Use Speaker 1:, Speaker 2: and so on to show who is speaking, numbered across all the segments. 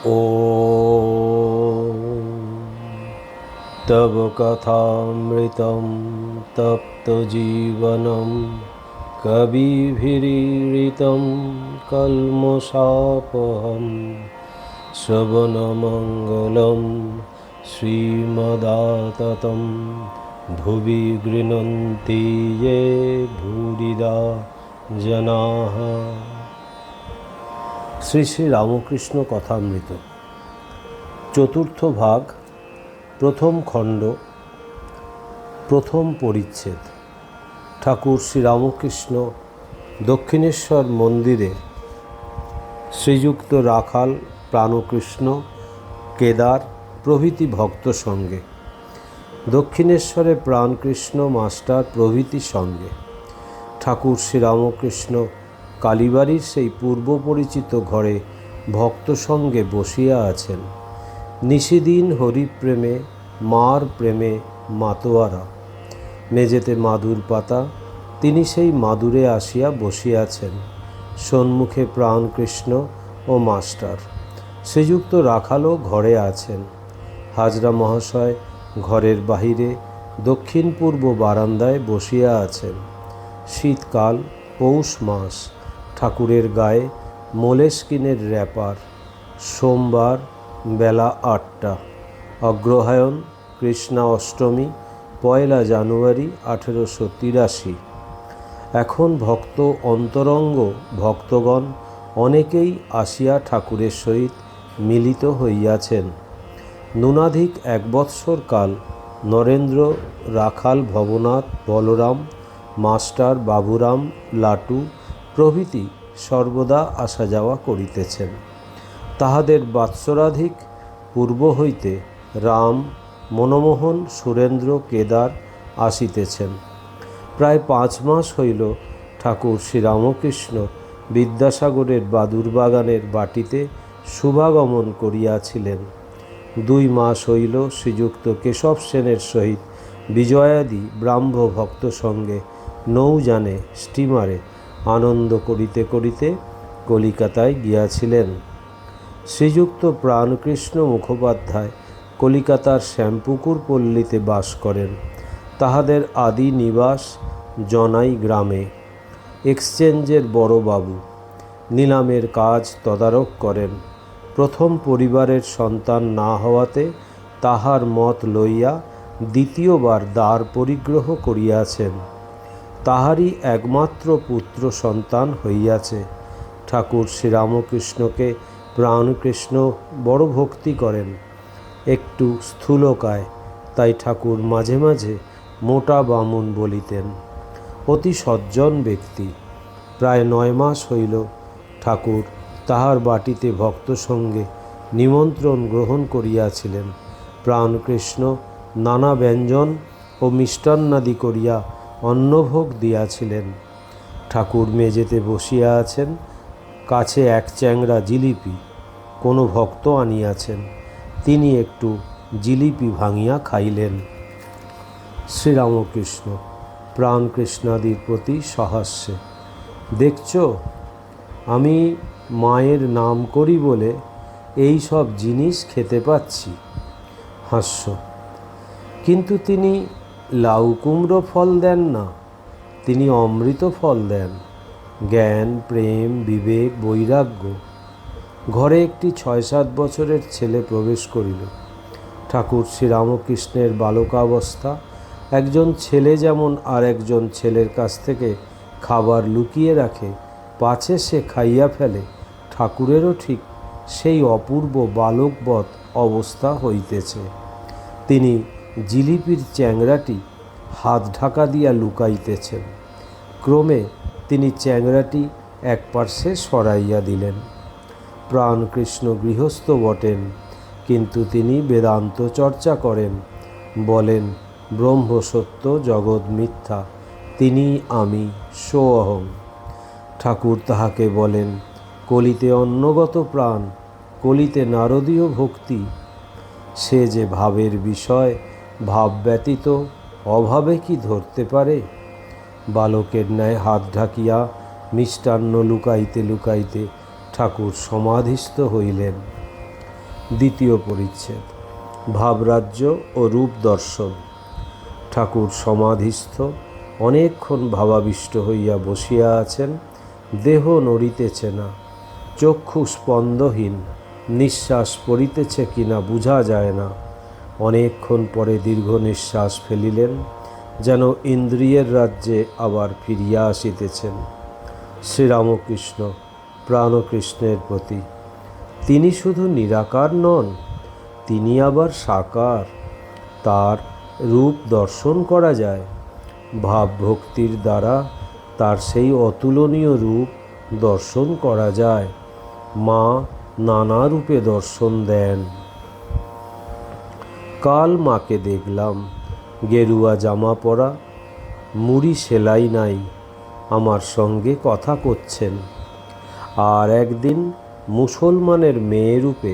Speaker 1: ॐ तव कथामृतं तप्तजीवनं कविभिरीडितं कल्मषापहं श्रवणमङ्गलं श्रीमदाततं भुवि गृह्णन्ति ये भूरिदा जनाः। শ্রী শ্রী রামকৃষ্ণ কথামৃত চতুর্থ ভাগ, প্রথম খণ্ড, প্রথম পরিচ্ছেদ। ঠাকুর শ্রী রামকৃষ্ণ দক্ষিণেশ্বর মন্দিরে শ্রীযুক্ত রাখাল, প্রাণকৃষ্ণ, কেদার প্রভৃতি ভক্ত সঙ্গে, দক্ষিণেশ্বরে প্রাণকৃষ্ণ মাস্টার প্রভৃতি সঙ্গে ঠাকুর শ্রী রামকৃষ্ণ কালীবাড়ির সেই পূর্ব পরিচিত ঘরে ভক্ত সঙ্গে বসিয়া আছেন। নিশিদিন হরিপ্রেমে, মার প্রেমে মাতোয়ারা। মেঝেতে মাদুর পাতা, তিনি সেই মাদুরে আসিয়া বসিয়াছেন। সম্মুখে প্রাণকৃষ্ণ ও মাস্টার। শ্রীযুক্ত রাখালও ঘরে আছেন। হাজরা মহাশয় ঘরের বাহিরে দক্ষিণ পূর্ব বারান্দায় বসিয়া আছেন। শীতকাল, পৌষ মাস। ঠাকুরের গায়ে মোলেস্কিনের র্যাপার। সোমবার, বেলা 8টা। অগ্রহায়ণ, কৃষ্ণা অষ্টমী, 1 জানুয়ারি 1883। এখন ভক্ত অন্তরঙ্গ ভক্তগণ অনেকেই আসিয়া ঠাকুরের সহিত মিলিত হইয়াছেন। ন্যূনাধিক 1 বৎসর কাল নরেন্দ্র, রাখাল, ভবনাথ, বলরাম, মাস্টার, বাবুরাম, লাটু প্রভৃতি সর্বদা আসা যাওয়া করিতেছেন। তাহাদের বাৎসরাধিক পূর্ব হইতে রাম, মনমোহন, সুরেন্দ্র, কেদার আসিতেছেন। প্রায় 5 মাস হইল ঠাকুর শ্রীরামকৃষ্ণ বিদ্যাসাগরের বাদুরবাগানের বাটিতে শুভাগমন করিয়াছিলেন। 2 মাস হইল শ্রীযুক্ত কেশব সেনের সহিত বিজয়াদি ব্রাহ্ম ভক্ত সঙ্গে নৌযানে স্টিমারে আনন্দ করিতে করিতে কলিকাতায় গিয়াছিলেন। শ্রীযুক্ত প্রাণকৃষ্ণ মুখোপাধ্যায় কলিকাতার শ্যামপুকুর পল্লীতে বাস করেন। তাহাদের আদি নিবাস জনাই গ্রামে। এক্সচেঞ্জের বড়বাবু নিলামের কাজ তদারক করেন। প্রথম পরিবারের সন্তান না হওয়াতে তাহার মত লইয়া দ্বিতীয়বার দ্বার পরিগ্রহ করিয়াছেন। তাহারই একমাত্র পুত্র সন্তান হইয়াছে। ঠাকুর শ্রীরামকৃষ্ণকে প্রাণকৃষ্ণ বড় ভক্তি করেন। একটু স্থূলকায়, তাই ঠাকুর মাঝে মাঝে মোটা বামুন বলিতেন। অতি সজ্জন ব্যক্তি। প্রায় 9 মাস হইল ঠাকুর তাহার বাটিতে ভক্ত সঙ্গে নিমন্ত্রণ গ্রহণ করিয়াছিলেন। প্রাণকৃষ্ণ নানা ব্যঞ্জন ও মিষ্টান্নাদি করিয়া অন্নভোগ দিয়াছিলেন। ঠাকুর মেঝেতে বসিয়া আছেন। কাছে 1 চ্যাংড়া জিলিপি কোনো ভক্ত আনিয়াছেন। তিনি একটু জিলিপি ভাঙিয়া খাইলেন। শ্রীরামকৃষ্ণ প্রাণকৃষ্ণাদির প্রতি সহাস্যে, দেখছ, আমি মায়ের নাম করি বলে এই সব জিনিস খেতে পাচ্ছি। হাস্য। কিন্তু তিনি লাউ কুমড়ো ফল দেন না, তিনি অমৃত ফল দেন। জ্ঞান, প্রেম, বিবেক, বৈরাগ্য। ঘরে একটি 6-7 বছরের ছেলে প্রবেশ করিল। ঠাকুর শ্রীরামকৃষ্ণের বালকাবস্থা। একজন ছেলে যেমন আর একজন ছেলের কাছ থেকে খাবার লুকিয়ে রাখে, পাছে সে খাইয়া ফেলে, ঠাকুরেরও ঠিক সেই অপূর্ব বালকবৎ অবস্থা হইতেছে। তিনি জিলিপির চ্যাংড়াটি হাত ঢাকা দিয়া লুকাইতেছেন। ক্রমে তিনি চ্যাংড়াটি এক পার্শ্বে সরাইয়া দিলেন। প্রাণকৃষ্ণ গৃহস্থ বটেন, কিন্তু তিনি বেদান্ত চর্চা করেন। বলেন, ব্রহ্ম সত্য, জগৎ মিথ্যা, তিনি আমি, সোঅহং। ঠাকুর তাহাকে বলেন, কলিতে অন্নগত প্রাণ, কলিতে নারদীয় ভক্তি। সে যে ভাবের বিষয়, ভাব ব্যতীত অভাবে কি ধরতে পারে? বালকের ন্যায় হাত ঢাকিয়া মিষ্টান্ন লুকাইতে লুকাইতে ঠাকুর সমাধিস্থ হইলেন। দ্বিতীয় পরিচ্ছেদ। ভাবরাজ্য ও রূপ দর্শন। ঠাকুর সমাধিস্থ অনেকক্ষণ ভাবাবিষ্ট হইয়া বসিয়া আছেন। দেহ নড়িতেছে না, চক্ষু স্পন্দহীন, নিঃশ্বাস পড়িতেছে কিনা বুঝা যায় না। অনেকক্ষণ পরে দীর্ঘ নিঃশ্বাস ফেলিলেন, যেন ইন্দ্রিয়ের রাজ্যে আবার ফিরিয়া আসিতেছেন। শ্রীরামকৃষ্ণ প্রাণকৃষ্ণের প্রতি। তিনি শুধু নিরাকার নন, তিনি আবার সাকার। তার রূপ দর্শন করা যায়। ভাবভক্তির দ্বারা তার সেই অতুলনীয় রূপ দর্শন করা যায়। মা নানা রূপে দর্শন দেন। কাল মাকে দেখলাম, গেরুয়া জামা পরা, মুড়ি সেলাই নাই, আমার সঙ্গে কথা করছেন। আর একদিন মুসলমানের মেয়ে রূপে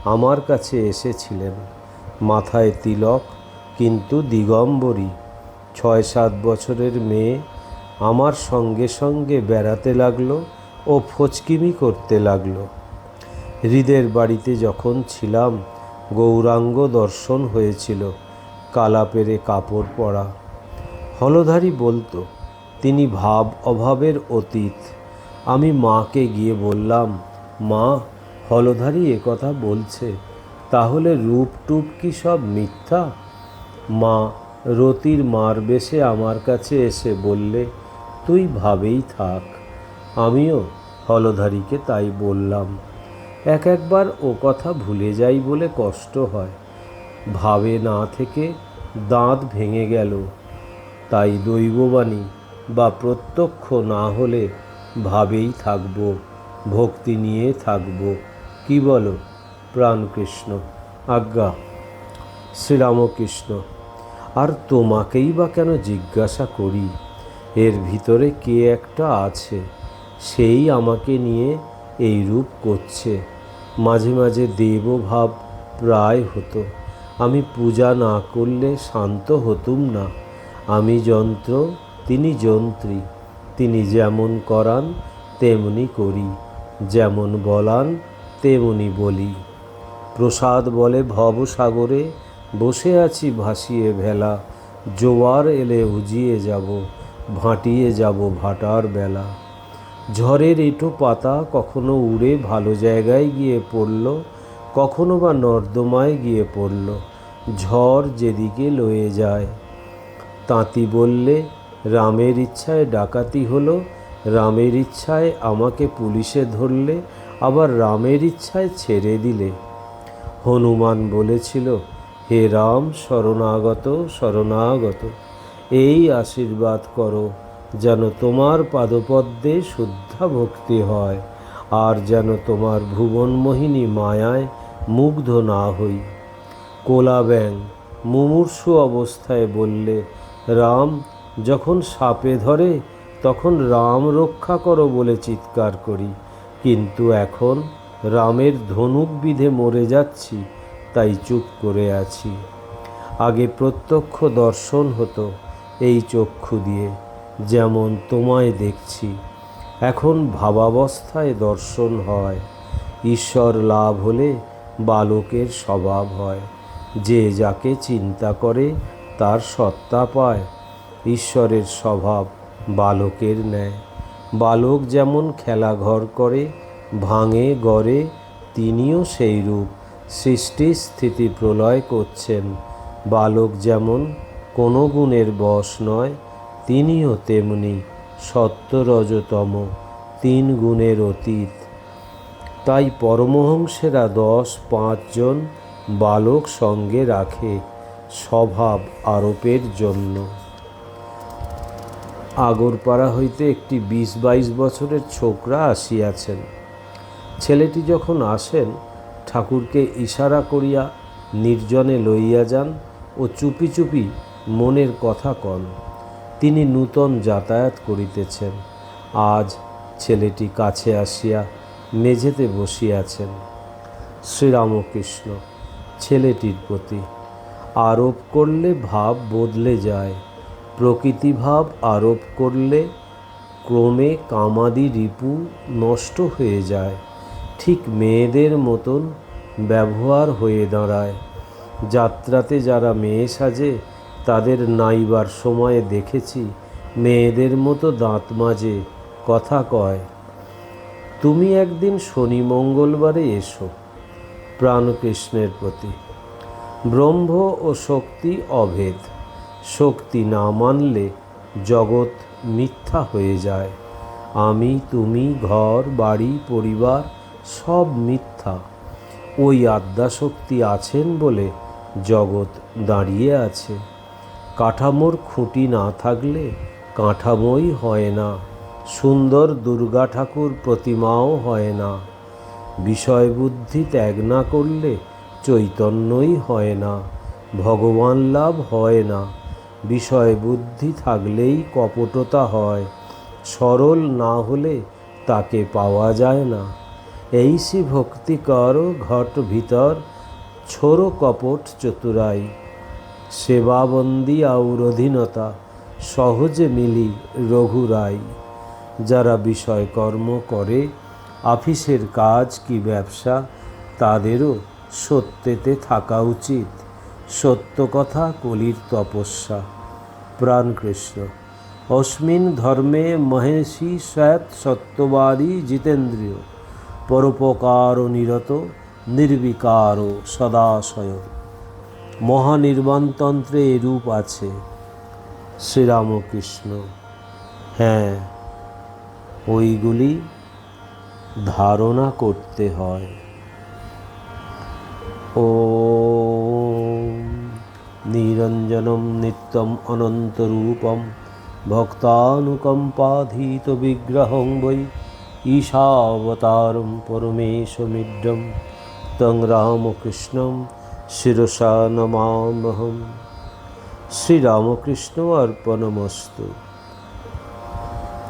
Speaker 1: আমার কাছে এসেছিলেন। মাথায় তিলক, কিন্তু দিগম্বরী। 6-7 বছরের মেয়ে আমার সঙ্গে সঙ্গে বেড়াতে লাগলো ও ফচকিমি করতে লাগলো। হৃদের বাড়িতে যখন ছিলাম, গৌরাঙ্গ দর্শন হয়েছিল, কালা পেরে কাপড় পরা। হলধারী বলতো তিনি ভাব অভাবের অতীত। আমি মাকে গিয়ে বললাম, মা, হলধারী একথা বলছে, তাহলে রূপ টুপ কি সব মিথ্যা? মা রতির মার বেশে আমার কাছে এসে বললে, তুই ভাবেই থাক। আমিও হলধারীকে তাই বললাম। একবার ও কথা ভুলে যাই বলে কষ্ট হয়। ভাবে না থেকে দাঁত ভেঙে গেল, তাই দৈববাণী বা প্রত্যক্ষ না হলে ভাবেই থাকব, ভক্তি নিয়ে থাকব। কি বলো প্রাণকৃষ্ণ? আজ্ঞা। শ্রীরামকৃষ্ণ। আর তোমাকেই বা কেন জিজ্ঞাসা করি? এর ভিতরে কে একটা আছে, সেই আমাকে নিয়ে এই রূপ করছে। মাঝে মাঝে দেবভাব প্রায় হতো। আমি পূজা না করলে শান্ত হতুম না। আমি যন্ত্র, তিনি যন্ত্রী। তিনি যেমন করান তেমনি করি, যেমন বলান তেমনি বলি। প্রসাদ বলে ভবসাগরে বসে আছি ভাসিয়ে ভেলা। জোয়ার এলে উজিয়ে যাব, ভাটিয়ে যাব ভাটার বেলা। ঝড়ের এঁটো পাতা কখনো উড়ে ভালো জায়গায় গিয়ে পড়ল, কখনো বা নর্দমায় গিয়ে পড়ল। ঝড় যেদিকে লয়ে যায়। তাঁতি বললে, রামের ইচ্ছায় ডাকাতি হলো, রামের ইচ্ছায় আমাকে পুলিশে ধরলে, আবার রামের ইচ্ছায় ছেড়ে দিলে। হনুমান বলেছিল, হে রাম শরণাগত শরণাগত, এই আশীর্বাদ করো যেন তোমার পাদপদ্মে শুদ্ধা ভক্তি হয়, আর যেন তোমার ভুবনমোহিনী মায়ায় মুগ্ধ না হই। কোলা ব্যাং মুমূর্ষু অবস্থায় বললে, রাম যখন সাপে ধরে তখন রাম রক্ষা করো বলে চিৎকার করি, কিন্তু এখন রামের ধনুক বিধে মরে যাচ্ছি, তাই চুপ করে আছি। আগে প্রত্যক্ষ দর্শন হতো এই চক্ষু দিয়ে, যেমন তোমায় দেখছি। এখন ভাবাবস্থায় দর্শন হয়। ঈশ্বর লাভ হলে বালকের স্বভাব হয়। যে যাকে চিন্তা করে তার সত্তা পায়। ঈশ্বরের স্বভাব বালকের ন্যায়। বালক যেমন খেলাঘর করে, ভাঙে গড়ে, তিনিও সেই রূপ সৃষ্টি স্থিতি প্রলয় করছেন। বালক যেমন কোনো গুণের বশ নয়, তিনিও তেমনি সত্য রজতম 3 গুণের অতীত। তাই পরমহংসেরা 10-5 জন বালক সঙ্গে রাখে স্বভাব আরোপের জন্য। আগরপাড়া হইতে একটি 20-22 বছরের ছোকরা আসিয়াছেন। ছেলেটি যখন আসেন, ঠাকুরকে ইশারা করিয়া নির্জনে লইয়া যান ও চুপি চুপি মনের কথা কন। তিনি নূতন যাতায়াত করিতেছেন। আজ ছেলেটি কাছে আসিয়া মেঝেতে বসিয়াছেন। শ্রীরামকৃষ্ণ ছেলেটির প্রতি। আরোপ করলে ভাব বদলে যায়। প্রকৃতিভাব আরোপ করলে ক্রমে কামাদি রিপু নষ্ট হয়ে যায়। ঠিক মেয়েদের মতন ব্যবহার হয়ে দাঁড়ায়। যাত্রাতে যারা মেয়ে সাজে তাদের নাইবার সময়ে দেখেছি মেয়েদের মতো দাঁত মাজে, কথা কয়। তুমি একদিন শনি মঙ্গলবারে এসো। প্রাণকৃষ্ণের প্রতি। ব্রহ্ম ও শক্তি অভেদ। শক্তি না মানলে জগৎ মিথ্যা হয়ে যায়। আমি, তুমি, ঘর বাড়ি পরিবার সব মিথ্যা। ওই আদ্যাশক্তি আছেন বলে জগৎ দাঁড়িয়ে আছে। কাঠামোর খুঁটি না থাকলে কাঠামোই হয় না। সুন্দর দুর্গা ঠাকুর প্রতিমাও হয় না। বিষয় বুদ্ধি ত্যাগ না করলে চৈতন্যই হয় না। ভগবান লাভ হয় না। বিষয় বুদ্ধি থাকলেই কপটতা হয়। সরল না হলে তাকে পাওয়া যায় না। এইসি ভক্তি কর ঘট ভিতর, ছোড়ো কপট চতুরাই। সেবাবন্দি আউর অধীনতা, সহজে মিলি রঘুরাই। যারা বিষয় কর্ম করে, অফিসের কাজ কি ব্যবসা, তাদেরও সত্যেতে থাকা উচিত। সত্য কথা কলির তপস্যা। প্রাণকৃষ্ণ। অস্মিন ধর্মে মহেশী স্বয়ত সত্যবাদী জিতেন্দ্রিয়, পরোপকার নিরত নির্বিকার সদাশয়। মহানির্বাণতন্ত্রে এরূপ আছে। শ্রীরামকৃষ্ণ। হ্যাঁ, ওইগুলি ধারণা করতে হয়। ওম নিরঞ্জনম নিত্যম অনন্তরূপম ভক্তানুকম্পাধীত বিগ্রহং বৈ ঈশাবতারম পরমেশমিড্ডম তং রামকৃষ্ণম শিরসা নমাম্যহম। শ্রীরামকৃষ্ণ অর্পণমস্তু।